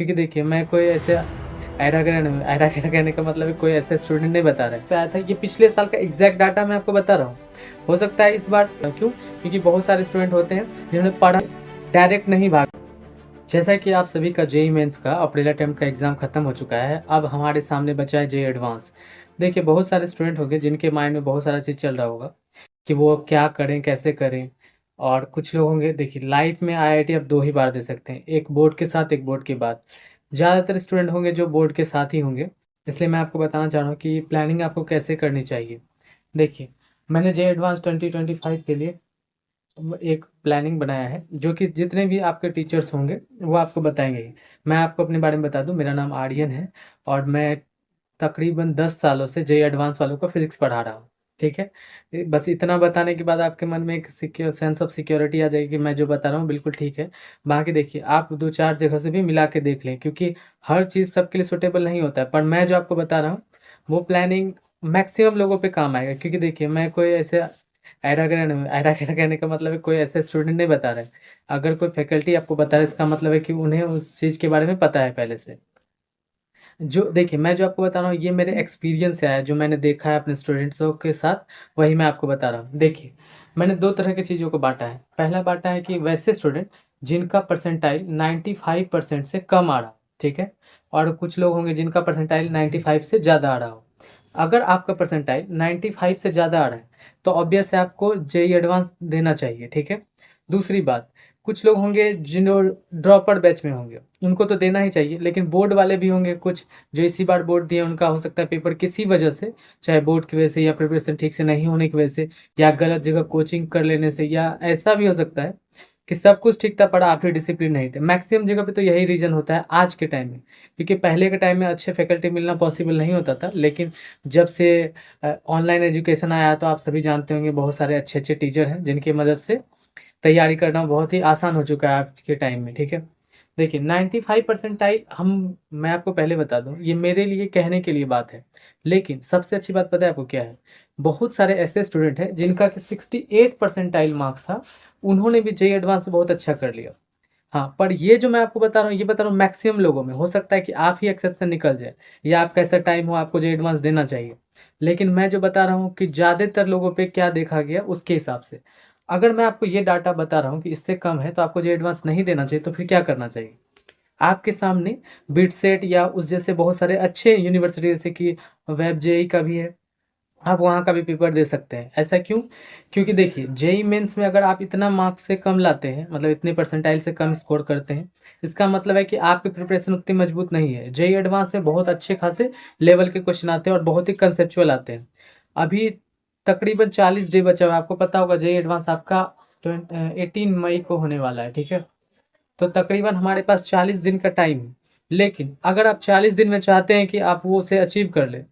क्योंकि देखिए मैं कोई ऐसे ऐरा गैरा कहने का मतलब है कोई ऐसा स्टूडेंट नहीं बता रहा है। आया था ये पिछले साल का एग्जैक्ट डाटा मैं आपको बता रहा हूँ। हो सकता है इस बार क्यों, क्योंकि बहुत सारे स्टूडेंट होते हैं जिन्होंने पढ़ा डायरेक्ट नहीं भाग। जैसा कि आप सभी का जेई मेंस का अप्रैल अटेम्प्ट का एग्जाम खत्म हो चुका है, अब हमारे सामने बचा है जेई एडवांस। देखिए बहुत सारे स्टूडेंट होंगे जिनके माइंड में बहुत सारा चीज़ चल रहा होगा कि वो क्या करें कैसे करें। और कुछ लोग होंगे, देखिए लाइफ में आईआईटी आप 2 ही बार दे सकते हैं, एक बोर्ड के साथ एक बोर्ड के बाद। ज़्यादातर स्टूडेंट होंगे जो बोर्ड के साथ ही होंगे, इसलिए मैं आपको बताना चाह रहा हूँ कि प्लानिंग आपको कैसे करनी चाहिए। देखिए मैंने जे एडवांस 2025 के लिए एक प्लानिंग बनाया है जो कि जितने भी आपके टीचर्स होंगे वो आपको बताएंगे ही। मैं आपको अपने बारे में बता दूं, मेरा नाम आर्यन है और मैं तकरीबन 10 सालों से जे एडवांस वालों को फिजिक्स पढ़ा रहा हूँ। ठीक है, बस इतना बताने के बाद आपके मन में एक सिक्योर सेंस ऑफ सिक्योरिटी आ जाएगी कि मैं जो बता रहा हूँ बिल्कुल ठीक है। बाकी देखिए आप 2-4 जगह से भी मिला के देख लें, क्योंकि हर चीज़ सबके लिए सूटेबल नहीं होता है, पर मैं जो आपको बता रहा हूँ वो प्लानिंग मैक्सिमम लोगों पे काम आएगा। क्योंकि देखिए मैं कोई ऐसे ऐरा गैरा कहने का मतलब है कोई ऐसे स्टूडेंट नहीं बता रहे। अगर कोई फैकल्टी आपको बता रहा है इसका मतलब है कि उन्हें उस चीज़ के बारे में पता है पहले से। जो देखिए मैं जो आपको बता रहा हूँ ये मेरे एक्सपीरियंस से आया है, जो मैंने देखा है अपने स्टूडेंट्सों के साथ, वही मैं आपको बता रहा हूँ। देखिए मैंने 2 तरह की चीज़ों को बाँटा है। पहला बाँटा है कि वैसे स्टूडेंट जिनका परसेंटाइल 95% से कम आ रहा हो, ठीक है? और कुछ लोग होंगे जिनका परसेंटाइल 95 से ज़्यादा आ रहा हो। अगर आपका परसेंटाइल 95 से ज़्यादा आ रहा है तो ऑब्वियस है आपको जेईई एडवांस देना चाहिए, ठीक है? दूसरी बात, कुछ लोग होंगे जिन्हों ड्रॉपर बैच में होंगे, उनको तो देना ही चाहिए, लेकिन बोर्ड वाले भी होंगे कुछ जो इसी बार बोर्ड दिए, उनका हो सकता है पेपर किसी वजह से, चाहे बोर्ड की वजह से या प्रिपरेशन ठीक से नहीं होने की वजह से या गलत जगह कोचिंग कर लेने से, या ऐसा भी हो सकता है कि सब कुछ ठीक था पर आप ही डिसिप्लिन नहीं थे। मैक्सिमम जगह पे तो यही रीज़न होता है आज के टाइम में, क्योंकि पहले के टाइम में अच्छे फैकल्टी मिलना पॉसिबल नहीं होता था, लेकिन जब से ऑनलाइन एजुकेशन आया तो आप सभी जानते होंगे बहुत सारे अच्छे-अच्छे टीचर हैं जिनकी मदद से तैयारी करना बहुत ही आसान हो चुका है आज के टाइम में, ठीक है? देखिए 95 परसेंटाइल मैं आपको पहले बता दूँ, ये मेरे लिए कहने के लिए बात है। लेकिन सबसे अच्छी बात पता है आपको क्या है? बहुत सारे ऐसे स्टूडेंट हैं जिनका कि 68 परसेंटाइल मार्क्स था, उन्होंने भी जेईई एडवांस से बहुत अच्छा कर लिया। हाँ, पर ये जो मैं आपको बता रहा हूँ, ये बता रहा हूँ मैक्सिमम लोगों में। हो सकता है कि आप ही एक्सेप्शन निकल जाए या आपका ऐसा टाइम हो आपको जेईई एडवांस देना चाहिए। लेकिन मैं जो बता रहा हूँ कि ज़्यादातर लोगों पे क्या देखा गया उसके हिसाब से। अगर मैं आपको ये डाटा बता रहा हूँ कि इससे कम है तो आपको जेईई एडवांस नहीं देना चाहिए, तो फिर क्या करना चाहिए? आपके सामने बिटसेट या उस जैसे बहुत सारे अच्छे यूनिवर्सिटी जैसे कि वेब जेईई का भी है, आप वहाँ का भी पेपर दे सकते हैं। ऐसा क्यों? क्योंकि देखिए जेईई मेंस में अगर आप इतना मार्क्स से कम लाते हैं, मतलब इतने परसेंटाइल से कम स्कोर करते हैं, इसका मतलब है कि आपकी प्रिपरेशन उतनी मजबूत नहीं है। जेईई एडवांस में बहुत अच्छे खासे लेवल के क्वेश्चन आते हैं और बहुत ही कंसेप्चुअल आते हैं। अभी तकरीबन 40 डे बचा हुआ है, आपको पता होगा जेईई एडवांस आपका 18 मई को होने वाला है, ठीक है? तो तकरीबन हमारे पास 40 दिन का टाइम है। लेकिन अगर आप 40 दिन में चाहते हैं कि आप वो उसे अचीव कर लें,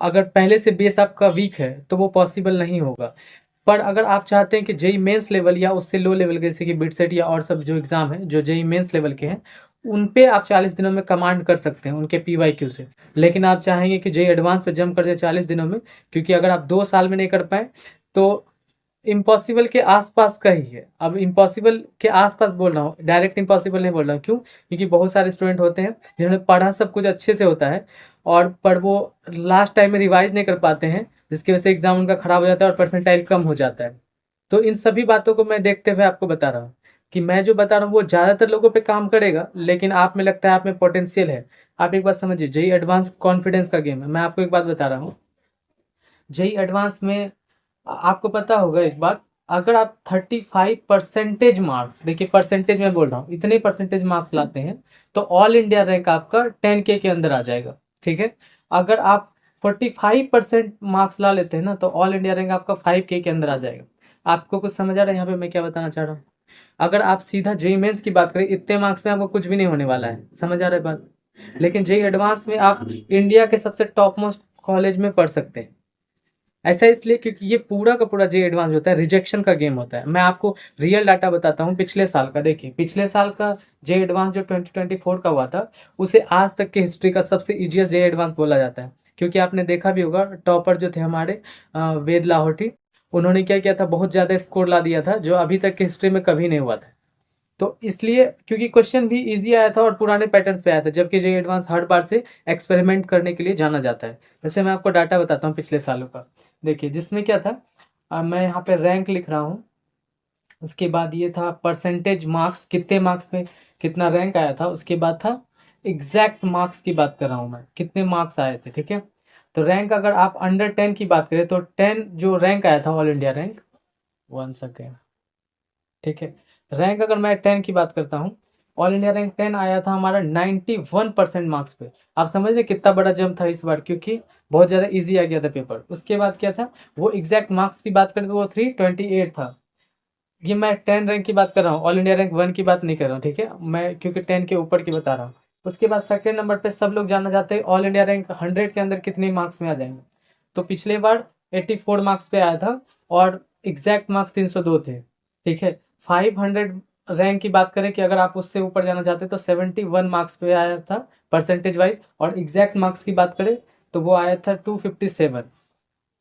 अगर पहले से बेस आपका वीक है तो वो पॉसिबल नहीं होगा। पर अगर आप चाहते हैं कि जेईई मेंस लेवल या उससे लो लेवल के जैसे कि बिटसेट या और सब जो एग्ज़ाम है जो जेईई मेंस लेवल के हैं, उन पे आप 40 दिनों में कमांड कर सकते हैं उनके पीवाईक्यू से। लेकिन आप चाहेंगे कि जेईई एडवांस पे जंप कर दें 40 दिनों में, क्योंकि अगर आप 2 साल में नहीं कर पाए तो इम्पॉसिबल के आसपास का ही है। अब इम्पॉसिबल के आसपास बोल रहा हूँ, डायरेक्ट इम्पॉसिबल नहीं बोल रहा हूँ। क्यों? क्योंकि बहुत सारे स्टूडेंट होते हैं जिन्होंने पढ़ा सब कुछ अच्छे से होता है और पर वो लास्ट टाइम में रिवाइज नहीं कर पाते हैं, जिसकी वजह से एग्जाम उनका खराब हो जाता है और परसेंटाइल कम हो जाता है। तो इन सभी बातों को मैं देखते हुए आपको बता रहा हूँ कि मैं जो बता रहा हूँ वो ज़्यादातर लोगों पे काम करेगा, लेकिन आप में लगता है आप में पोटेंशियल है। आप एक बात समझिए, जेईई एडवांस कॉन्फिडेंस का गेम है। मैं आपको एक बात बता रहा हूँ, जेईई एडवांस में आपको पता होगा एक बात, अगर आप 35 परसेंटेज मार्क्स, देखिए परसेंटेज में बोल रहा हूँ, इतने परसेंटेज मार्क्स लाते हैं तो ऑल इंडिया रैंक आपका 10K के अंदर आ जाएगा, ठीक है? अगर आप 45% मार्क्स ला लेते हैं ना तो ऑल इंडिया रैंक आपका 5K के अंदर आ जाएगा। आपको कुछ समझ आ रहा है यहाँ पे मैं क्या बताना चाह रहा हूँ? अगर आप सीधा जेईई मेंस की बात करें, इतने मार्क्स में आपको कुछ भी नहीं होने वाला है, समझ आ रहा है बात? लेकिन जेईई एडवांस में आप इंडिया के सबसे टॉप मोस्ट कॉलेज में पढ़ सकते हैं। ऐसा इसलिए क्योंकि ये पूरा का पूरा जे एडवांस होता है, रिजेक्शन का गेम होता है। मैं आपको रियल डाटा बताता हूँ पिछले साल का। देखिए पिछले साल का जे एडवांस जो 2024 का हुआ था, उसे आज तक की हिस्ट्री का सबसे इजीएस्ट जे एडवांस बोला जाता है। क्योंकि आपने देखा भी होगा टॉपर जो थे हमारे वेद लाहौटी, उन्होंने क्या किया था, बहुत ज़्यादा स्कोर ला दिया था जो अभी तक की हिस्ट्री में कभी नहीं हुआ था। तो इसलिए क्योंकि क्वेश्चन भी इजी आया था और पुराने पैटर्न्स पे आया था, जबकि जेईई एडवांस हर बार से एक्सपेरिमेंट करने के लिए जाना जाता है। जैसे मैं आपको डाटा बताता हूँ पिछले सालों का, देखिए जिसमें क्या था, मैं यहाँ पे रैंक लिख रहा हूँ, उसके बाद ये था परसेंटेज मार्क्स, कितने मार्क्स में कितना रैंक आया था, उसके बाद था एग्जैक्ट मार्क्स की बात कर रहा हूँ मैं, कितने मार्क्स आए थे, ठीक है। तो रैंक अगर आप अंडर 10 की बात करें तो 10 जो रैंक आया था all India rank, one second, ठीक है, रैंक अगर मैं 10 की बात करता हूँ, ऑल इंडिया रैंक 10 आया था हमारा 91% मार्क्स पे। आप समझ रहे कितना बड़ा जंप था इस बार, क्योंकि बहुत ज़्यादा इजी आ गया था पेपर। उसके बाद क्या था, वो एग्जैक्ट मार्क्स की बात करें तो वो 328 था। ये मैं 10 रैंक की बात कर रहा हूँ, ऑल इंडिया रैंक 1 की बात नहीं कर रहा हूँ, ठीक है, मैं क्योंकि 10 के ऊपर की बता रहा हूँ। उसके बाद सेकेंड नंबर पे सब लोग जानना चाहते हैं ऑल इंडिया रैंक 100 के अंदर कितने मार्क्स में आ जाएंगे। तो पिछले बार 84 मार्क्स पे आया था और एग्जैक्ट मार्क्स 302 थे, ठीक है। 500 रैंक की बात करें कि अगर आप उससे ऊपर जाना चाहते हैं तो 71 मार्क्स पे आया था परसेंटेज वाइज, और एग्जैक्ट मार्क्स की बात करें तो वो आया था 257।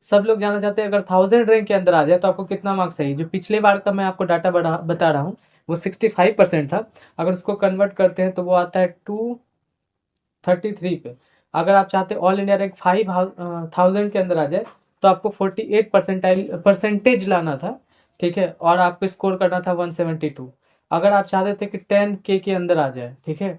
सब लोग जानना चाहते हैं अगर 1000 रैंक के अंदर आ जाए तो आपको कितना मार्क्स चाहिए। जो पिछले बार का मैं आपको डाटा बता रहा हूँ वो 65% था, अगर उसको कन्वर्ट करते हैं तो वो आता है 233 पे। अगर आप चाहते हैं ऑल इंडिया रैंक 5000 के अंदर आ जाए तो आपको 48 परसेंटेज लाना था, ठीक है, और आपको स्कोर करना था 172। अगर आप चाहते थे कि 10K के अंदर आ जाए, ठीक है,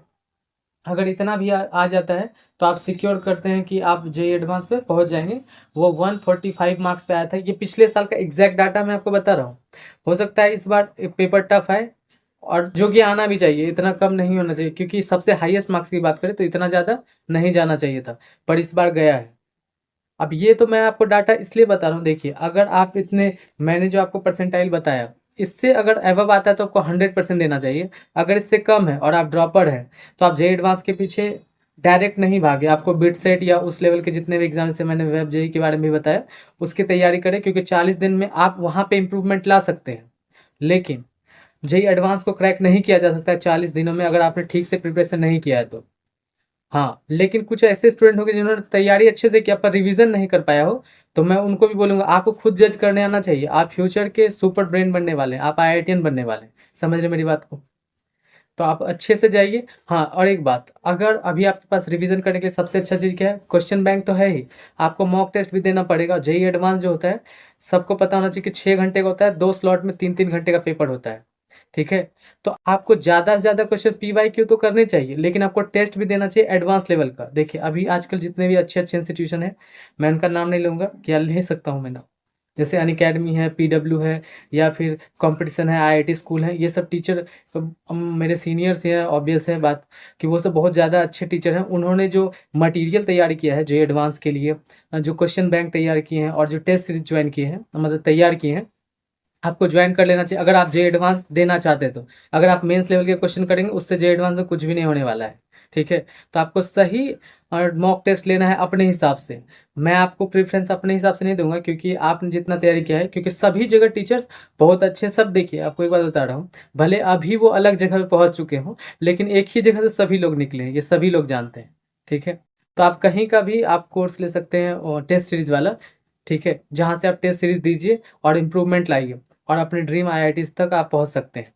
अगर इतना भी आ जाता है तो आप सिक्योर करते हैं कि आप जेईई एडवांस पे पहुंच जाएंगे। वो 145 मार्क्स पे आया था। ये पिछले साल का एग्जैक्ट डाटा मैं आपको बता रहा हूँ। हो सकता है इस बार पेपर टफ है, और जो कि आना भी चाहिए, इतना कम नहीं होना चाहिए, क्योंकि सबसे हाईएस्ट मार्क्स की बात करें तो इतना ज़्यादा नहीं जाना चाहिए था, पर इस बार गया है। अब ये तो मैं आपको डाटा इसलिए बता रहा हूँ, देखिए अगर आप इतने, मैंने जो आपको परसेंटाइल बताया, इससे अगर एवब आता है तो आपको 100% देना चाहिए। अगर इससे कम है और आप ड्रॉपर हैं तो आप जेईई एडवांस के पीछे डायरेक्ट नहीं भागे, आपको बिट सेट या उस लेवल के जितने भी एग्जाम से मैंने वेब जेईई के बारे में भी बताया उसकी तैयारी करें, क्योंकि 40 दिन में आप वहाँ पे इम्प्रूवमेंट ला सकते हैं। लेकिन जेईई एडवांस को क्रैक नहीं किया जा सकता है 40 दिनों में अगर आपने ठीक से प्रिपरेशन नहीं किया है तो। हाँ, लेकिन कुछ ऐसे स्टूडेंट होंगे जिन्होंने तैयारी अच्छे से किया पर रिवीजन नहीं कर पाया हो, तो मैं उनको भी बोलूंगा आपको खुद जज करने आना चाहिए। आप फ्यूचर के सुपर ब्रेन बनने वाले हैं, आप आईआईटीएन बनने वाले हैं, समझ रहे मेरी बात को। तो आप अच्छे से जाइए। हाँ, और एक बात, अगर अभी आपके पास रिवीजन करने के लिए सबसे अच्छा चीज़ क्या है, क्वेश्चन बैंक तो है ही, आपको मॉक टेस्ट भी देना पड़ेगा। जेईई एडवांस जो होता है सबको पता होना चाहिए कि 6 घंटे का होता है, 2 स्लॉट में 3-3 घंटे का पेपर होता है, ठीक है। तो आपको ज़्यादा से ज़्यादा क्वेश्चन पीवाईक्यू तो करने चाहिए, लेकिन आपको टेस्ट भी देना चाहिए एडवांस लेवल का। देखिए अभी आजकल जितने भी अच्छे अच्छे इंस्टीट्यूशन है, मैं उनका नाम नहीं लूँगा, क्या ले सकता हूँ मैं नाम, जैसे अनअकैडमी है, पीडब्ल्यू है, या फिर कंपटीशन है, आईआईटी स्कूल है, ये सब टीचर मेरे सीनियर्स हैं, ऑब्वियस है बात कि वो सब बहुत ज़्यादा अच्छे टीचर हैं। उन्होंने जो मटेरियल तैयार किया है जेईई एडवांस के लिए, जो क्वेश्चन बैंक तैयार किए हैं और जो टेस्ट सीरीज ज्वाइन किए हैं, मतलब तैयार किए हैं, आपको ज्वाइन कर लेना चाहिए अगर आप जेईई एडवांस देना चाहते हैं तो। अगर आप मेंस लेवल के क्वेश्चन करेंगे उससे जेईई एडवांस में कुछ भी नहीं होने वाला है, ठीक है। तो आपको सही और मॉक टेस्ट लेना है अपने हिसाब से। मैं आपको प्रेफरेंस अपने हिसाब से नहीं दूंगा, क्योंकि आपने जितना तैयारी किया है, क्योंकि सभी जगह टीचर्स बहुत अच्छे हैं। सब देखिए आपको एक बात बता रहा हूँ, भले अभी वो अलग जगह पे पहुंच चुके हों, लेकिन एक ही जगह से सभी लोग निकले हैं, ये सभी लोग जानते हैं, ठीक है। तो आप कहीं का भी आप कोर्स ले सकते हैं टेस्ट सीरीज वाला, ठीक है, जहाँ से आप टेस्ट सीरीज दीजिए और इम्प्रूवमेंट लाइए और अपने ड्रीम आईआईटीज तक आप पहुंच सकते हैं।